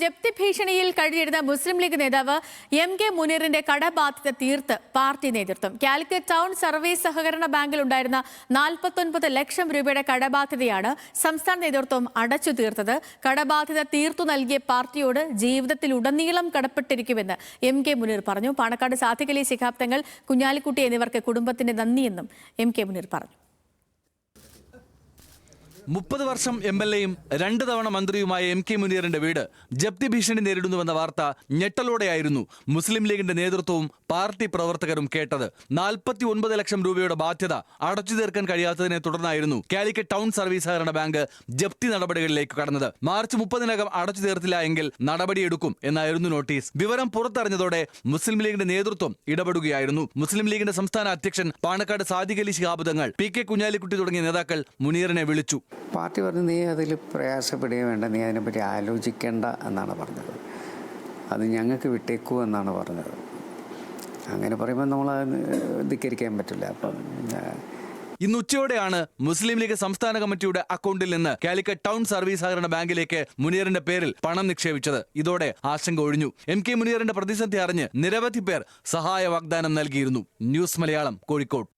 ജപ്തി ഭീഷണിയിൽ കഴിഞ്ഞിരുന്ന മുസ്ലിം ലീഗ് നേതാവ് എം.കെ. മുനീറിന്റെ കടബാധ്യത തീർത്ത് പാർട്ടി നേതൃത്വം. കാലിക്കറ്റ് ടൗൺ സർവീസ് സഹകരണ ബാങ്കിൽ ഉണ്ടായിരുന്ന 49 ലക്ഷം രൂപയുടെ കടബാധ്യതയാണ് സംസ്ഥാന നേതൃത്വം അടച്ചു തീർത്തത്. കടബാധ്യത തീർത്തു നൽകിയ പാർട്ടിയോട് ജീവിതത്തിലുടനീളം കടപ്പെട്ടിരിക്കുമെന്ന് എം.കെ. മുനീർ പറഞ്ഞു. പാണക്കാട് സാദിഖ് അലി ശിഹാബ് തങ്ങൾ, കുഞ്ഞാലിക്കുട്ടി എന്നിവർക്ക് കുടുംബത്തിന്റെ നന്ദിയെന്നും എം.കെ. മുനീർ പറഞ്ഞു. 30 വർഷം MLA-യും 2 തവണ മന്ത്രിയുമായ എം.കെ. മുനീറിന്റെ വീട് ജപ്തി ഭീഷണി നേരിടുന്നുവെന്ന വാർത്ത ഞെട്ടലോടെയായിരുന്നു മുസ്ലിം ലീഗിന്റെ നേതൃത്വവും പാർട്ടി പ്രവർത്തകരും കേട്ടത്. 49 ലക്ഷം രൂപയുടെ ബാധ്യത അടച്ചു തീർക്കാൻ കഴിയാത്തതിനെ തുടർന്നായിരുന്നു കാലിക്കറ്റ് ടൗൺ സർവീസ് സഹകരണ ബാങ്ക് ജപ്തി നടപടികളിലേക്ക് കടന്നത്. മാർച്ച് 30-നകം അടച്ചു തീർത്തില്ല എങ്കിൽ നടപടിയെടുക്കും എന്നായിരുന്നു നോട്ടീസ്. വിവരം പുറത്തറിഞ്ഞതോടെ മുസ്ലിം ലീഗിന്റെ നേതൃത്വം ഇടപെടുകയായിരുന്നു. മുസ്ലിം ലീഗിന്റെ സംസ്ഥാന അധ്യക്ഷൻ പാണക്കാട് സാദിഖ് അലി ശിഹാബ് തങ്ങൾ, P.K. കുഞ്ഞാലിക്കുട്ടി തുടങ്ങിയ നേതാക്കൾ മുനീറിനെ വിളിച്ചു. പാർട്ടി പറഞ്ഞു, നീ അതിൽ പ്രയാസപ്പെടുകയും വേണ്ട, നീ അതിനെപ്പറ്റി ആലോചിക്കേണ്ട എന്നാണ് പറഞ്ഞത്. അത് ഞങ്ങൾക്ക് വിട്ടേക്കൂ എന്നാണ് പറഞ്ഞത്. അങ്ങനെ പറയുമ്പോൾ നമ്മൾ ധിക്കരിക്കാൻ പറ്റില്ല. അപ്പം ഇന്ന് ഉച്ചയോടെയാണ് മുസ്ലിം ലീഗ് സംസ്ഥാന കമ്മിറ്റിയുടെ അക്കൗണ്ടിൽ നിന്ന് കാലിക്കറ്റ് ടൗൺ സർവീസ് സഹകരണ ബാങ്കിലേക്ക് മുനീറിന്റെ പേരിൽ പണം നിക്ഷേപിച്ചത്. ഇതോടെ ആശങ്ക ഒഴിഞ്ഞു. എം.കെ. മുനീറിന്റെ പ്രതിസന്ധി അറിഞ്ഞ് നിരവധി പേർ സഹായ വാഗ്ദാനം നൽകിയിരുന്നു. ന്യൂസ് മലയാളം, കോഴിക്കോട്.